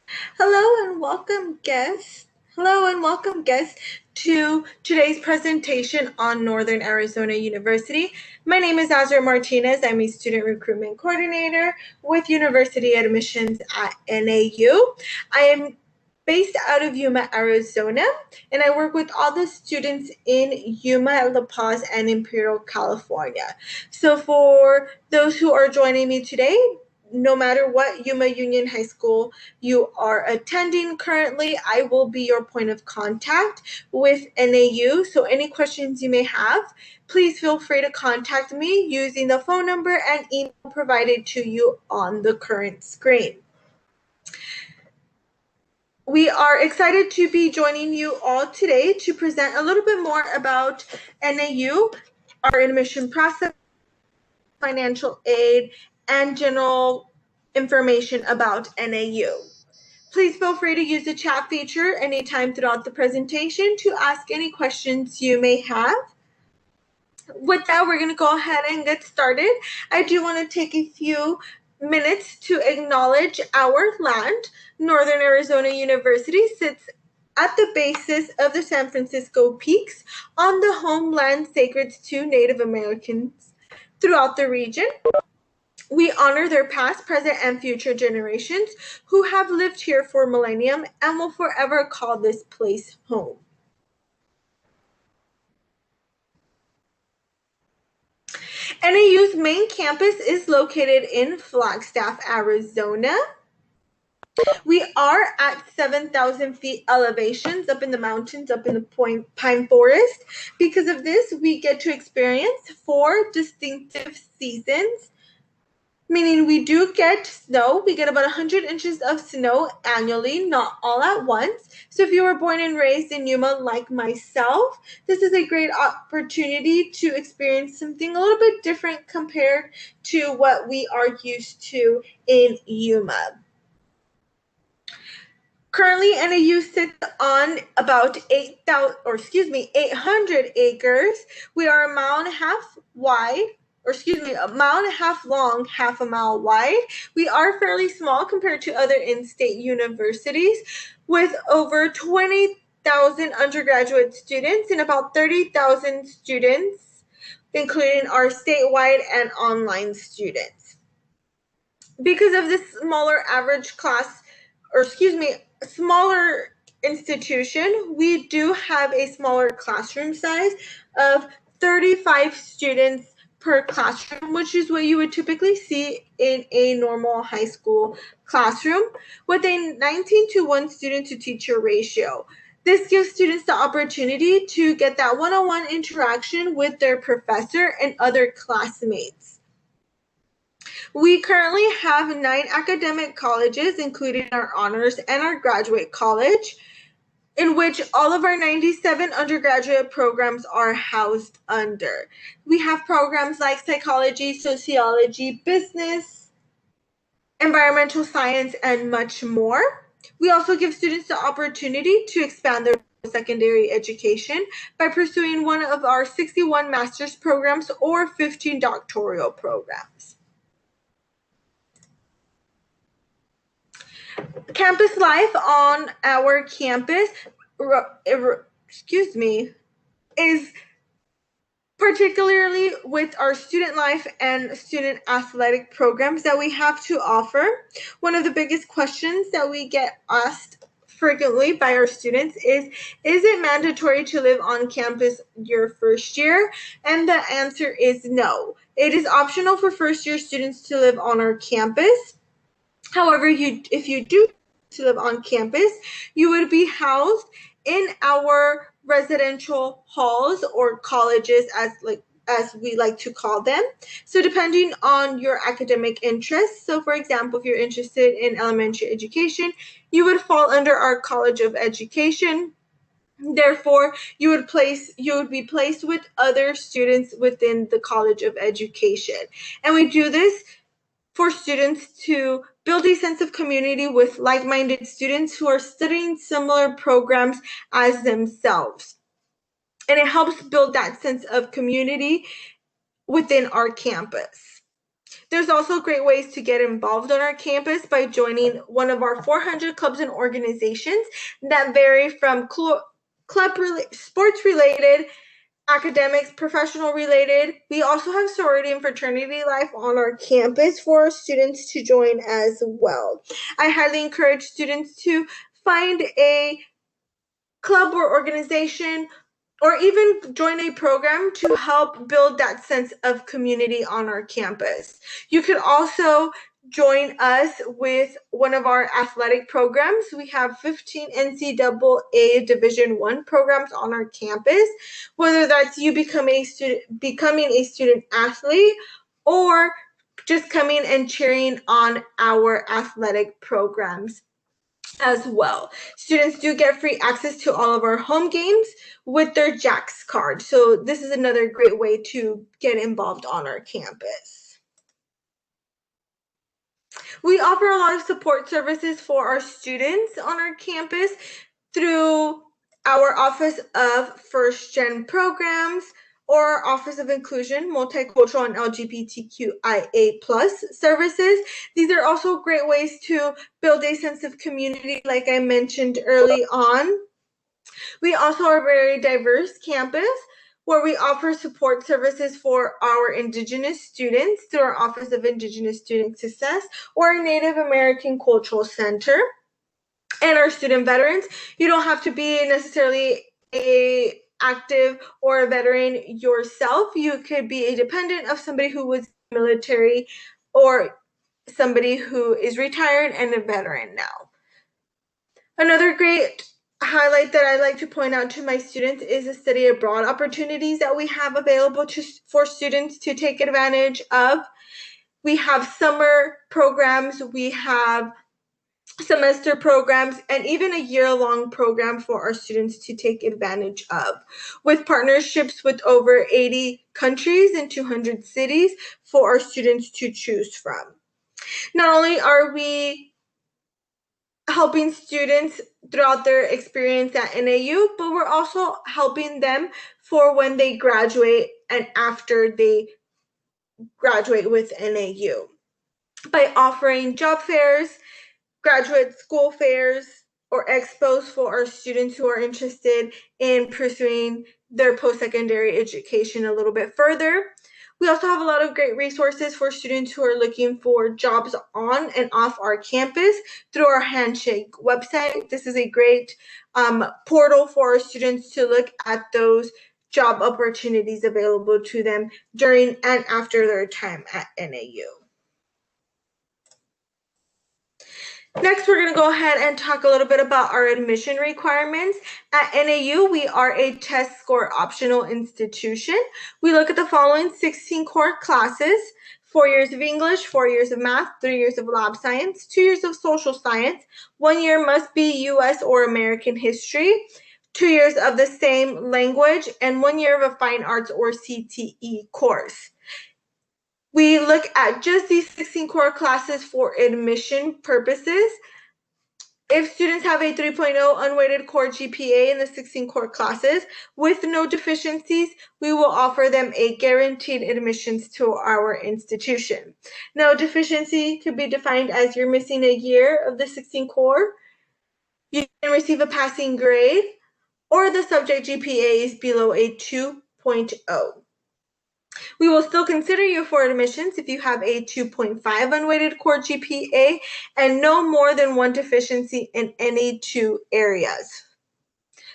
Hello and welcome, guests. Hello and welcome, guests, to today's presentation on Northern Arizona University. My name is Azra Martinez. I'm a student recruitment coordinator with University Admissions at NAU. I am based out of Yuma, Arizona, and I work with all the students in Yuma, La Paz, and Imperial, California. So for those who are joining me today, no matter what Yuma Union High School you are attending currently, I will be your point of contact with NAU. So any questions you may have, please feel free to contact me using the phone number and email provided to you on the current screen. We are excited to be joining you all today to present a little bit more about NAU, our admission process, financial aid, and general information about NAU. Please feel free to use the chat feature anytime throughout the presentation to ask any questions you may have. With that, we're going to go ahead and get started. I do want to take a few minutes to acknowledge our land. Northern Arizona University sits at the basis of the San Francisco Peaks on the homeland sacred to Native Americans throughout the region. We honor their past, present, and future generations who have lived here for millennium and will forever call this place home. NAU's main campus is located in Flagstaff, Arizona. We are at 7,000 feet elevations up in the mountains, up in the pine forest. Because of this, we get to experience 4 distinctive seasons, meaning we do get snow. We get about 100 inches of snow annually, not all at once. So if you were born and raised in Yuma like myself, this is a great opportunity to experience something a little bit different compared to what we are used to in Yuma. Currently, NAU sits on about 800 acres. We are a mile and a half wide, a mile and a half long, half a mile wide. We are fairly small compared to other in-state universities with over 20,000 undergraduate students and about 30,000 students, including our statewide and online students. Because of this smaller institution, we do have a smaller classroom size of 35 students per classroom, which is what you would typically see in a normal high school classroom, with a 19 to 1 student to teacher ratio. This gives students the opportunity to get that one-on-one interaction with their professor and other classmates. We currently have 9 academic colleges, including our honors and our graduate college, in which all of our 97 undergraduate programs are housed under. We have programs like psychology, sociology, business, environmental science, and much more. We also give students the opportunity to expand their secondary education by pursuing one of our 61 master's programs or 15 doctoral programs. Campus life on our campus, is particularly with our student life and student athletic programs that we have to offer. One of the biggest questions that we get asked frequently by our students is it mandatory to live on campus your first year? And the answer is no. It is optional for first-year students to live on our campus. However, if you do to live on campus, you would be housed in our residential halls or colleges as we like to call them. So depending on your academic interests, so for example, if you're interested in elementary education, you would fall under our College of Education. Therefore, you would be placed with other students within the College of Education. And we do this for students to build a sense of community with like-minded students who are studying similar programs as themselves. And it helps build that sense of community within our campus. There's also great ways to get involved on our campus by joining one of our 400 clubs and organizations that vary from sports related, academics, professional related. We also have sorority and fraternity life on our campus for our students to join as well. I highly encourage students to find a club or organization or even join a program to help build that sense of community on our campus. You could also join us with one of our athletic programs. We have 15 NCAA Division I programs on our campus, whether that's you becoming a student athlete or just coming and cheering on our athletic programs as well. Students do get free access to all of our home games with their Jax card. So this is another great way to get involved on our campus. We offer a lot of support services for our students on our campus through our Office of First Gen Programs or Office of Inclusion, Multicultural, and LGBTQIA+ services. These are also great ways to build a sense of community, like I mentioned early on. We also are a very diverse campus where we offer support services for our Indigenous students through our Office of Indigenous Student Success or our Native American Cultural Center. And our student veterans, you don't have to be necessarily a active or a veteran yourself. You could be a dependent of somebody who was military or somebody who is retired and a veteran now. Another great highlight that I like to point out to my students is the study abroad opportunities that we have available for students to take advantage of. We have summer programs, we have semester programs, and even a year-long program for our students to take advantage of, with partnerships with over 80 countries and 200 cities for our students to choose from. Not only are we helping students throughout their experience at NAU, but we're also helping them for when they graduate and after they graduate with NAU by offering job fairs, graduate school fairs, or expos for our students who are interested in pursuing their post-secondary education a little bit further. We also have a lot of great resources for students who are looking for jobs on and off our campus through our Handshake website. This is a great portal for our students to look at those job opportunities available to them during and after their time at NAU. Next, we're going to go ahead and talk a little bit about our admission requirements. At NAU, we are a test score optional institution. We look at the following 16 core classes: 4 years of English, 4 years of math, 3 years of lab science, 2 years of social science, 1 year must be U.S. or American history, 2 years of the same language, and 1 year of a fine arts or CTE course. We look at just these 16 core classes for admission purposes. If students have a 3.0 unweighted core GPA in the 16 core classes with no deficiencies, we will offer them a guaranteed admissions to our institution. Now, deficiency could be defined as you're missing a year of the 16 core, you can receive a passing grade, or the subject GPA is below a 2.0. We will still consider you for admissions if you have a 2.5 unweighted core GPA and no more than one deficiency in any 2 areas.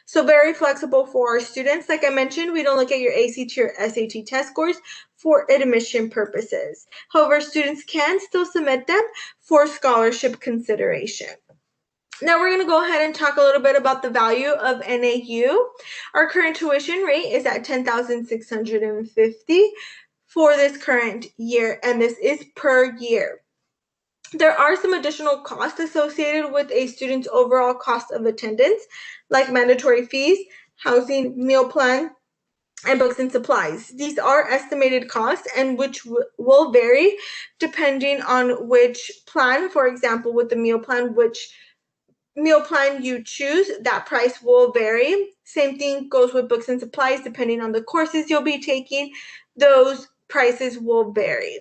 So very flexible for our students. Like I mentioned, we don't look at your ACT or SAT test scores for admission purposes. However, students can still submit them for scholarship consideration. Now we're going to go ahead and talk a little bit about the value of NAU. Our current tuition rate is at $10,650 for this current year, and this is per year. There are some additional costs associated with a student's overall cost of attendance, like mandatory fees, housing, meal plan, and books and supplies. These are estimated costs and which will vary depending on which plan. For example, with the meal plan, which meal plan you choose, that price will vary. Same thing goes with books and supplies. Depending on the courses you'll be taking, those prices will vary.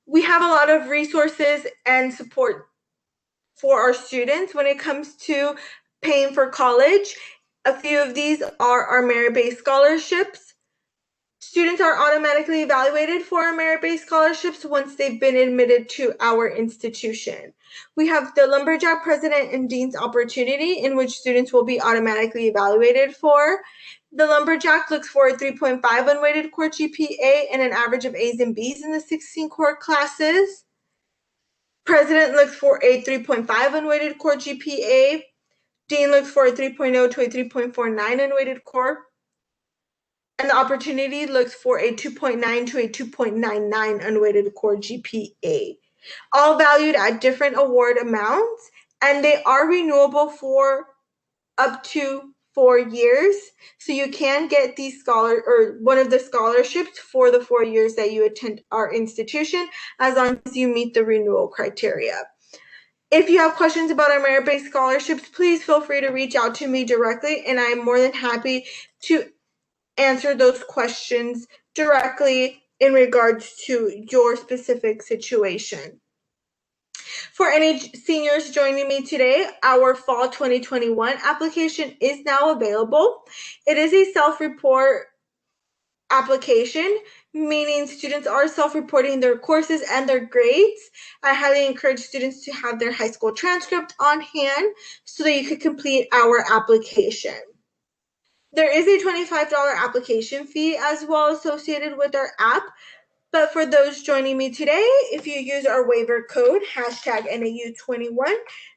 We have a lot of resources and support for our students when it comes to paying for college. A few of these are our merit-based scholarships. Students are automatically evaluated for our merit-based scholarships once they've been admitted to our institution. We have the Lumberjack President and Dean's Opportunity, in which students will be automatically evaluated for. The Lumberjack looks for a 3.5 unweighted core GPA and an average of A's and B's in the 16 core classes. President looks for a 3.5 unweighted core GPA. Dean looks for a 3.0 to a 3.49 unweighted core. And the opportunity looks for a 2.9 to a 2.99 unweighted core GPA, all valued at different award amounts, and they are renewable for up to 4 years. So you can get these one of the scholarships for the 4 years that you attend our institution, as long as you meet the renewal criteria. If you have questions about our merit-based scholarships, please feel free to reach out to me directly, and I'm more than happy to answer those questions directly in regards to your specific situation. For any seniors joining me today, our fall 2021 application is now available. It is a self-report application, meaning students are self-reporting their courses and their grades. I highly encourage students to have their high school transcript on hand so that you could complete our application. There is a $25 application fee as well associated with our app, but for those joining me today, if you use our waiver code, #NAU21,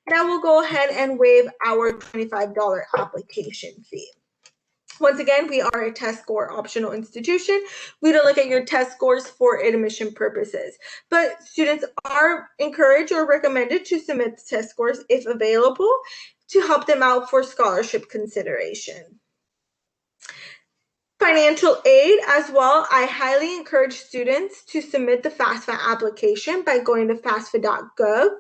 now we'll go ahead and waive our $25 application fee. Once again, we are a test score optional institution. We don't look at your test scores for admission purposes, but students are encouraged or recommended to submit test scores if available to help them out for scholarship consideration. Financial aid as well. I highly encourage students to submit the FAFSA application by going to FAFSA.gov.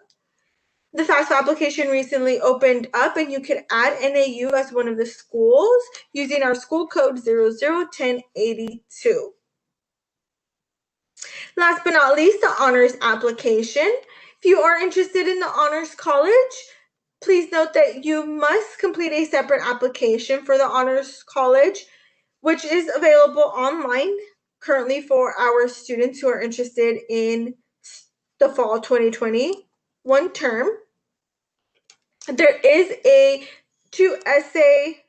The FAFSA application recently opened up, and you can add NAU as one of the schools using our school code 001082. Last but not least, the honors application. If you are interested in the honors college, please note that you must complete a separate application for the honors college, which is available online currently for our students who are interested in the fall 2021 term. There is a 2-essay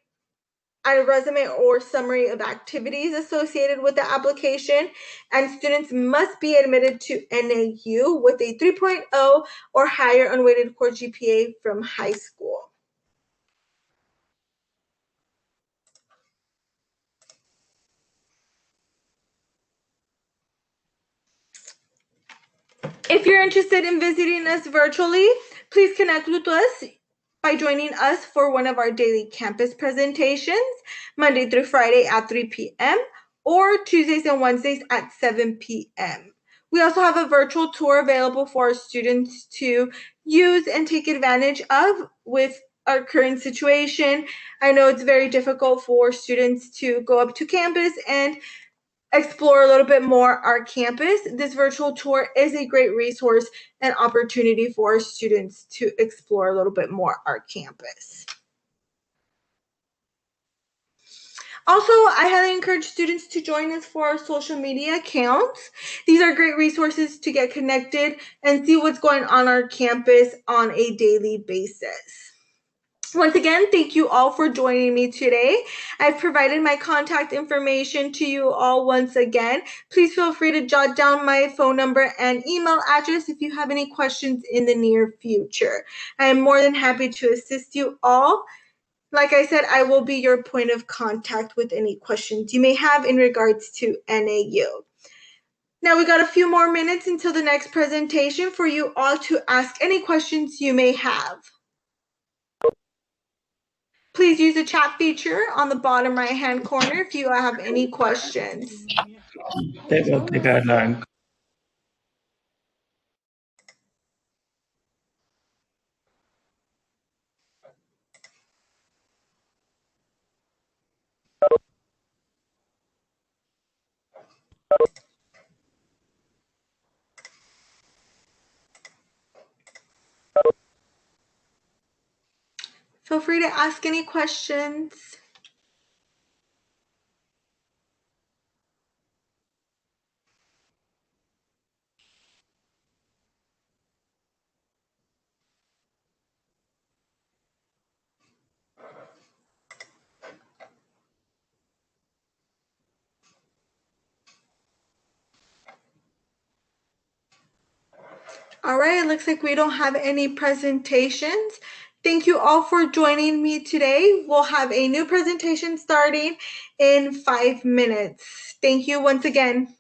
and a resume or summary of activities associated with the application, and students must be admitted to NAU with a 3.0 or higher unweighted core GPA from high school. If you're interested in visiting us virtually, please connect with us by joining us for one of our daily campus presentations, Monday through Friday at 3 p.m. or Tuesdays and Wednesdays at 7 p.m. We also have a virtual tour available for our students to use and take advantage of with our current situation. I know it's very difficult for students to go up to campus and explore a little bit more our campus. This virtual tour is a great resource and opportunity for students to explore a little bit more our campus. Also, I highly encourage students to join us for our social media accounts. These are great resources to get connected and see what's going on our campus on a daily basis. Once again, thank you all for joining me today. I've provided my contact information to you all once again. Please feel free to jot down my phone number and email address if you have any questions in the near future. I am more than happy to assist you all. Like I said, I will be your point of contact with any questions you may have in regards to NAU. Now we got a few more minutes until the next presentation for you all to ask any questions you may have. Please use the chat feature on the bottom right-hand corner if you have any questions. Feel free to ask any questions. All right, it looks like we don't have any presentations. Thank you all for joining me today. We'll have a new presentation starting in 5 minutes. Thank you once again.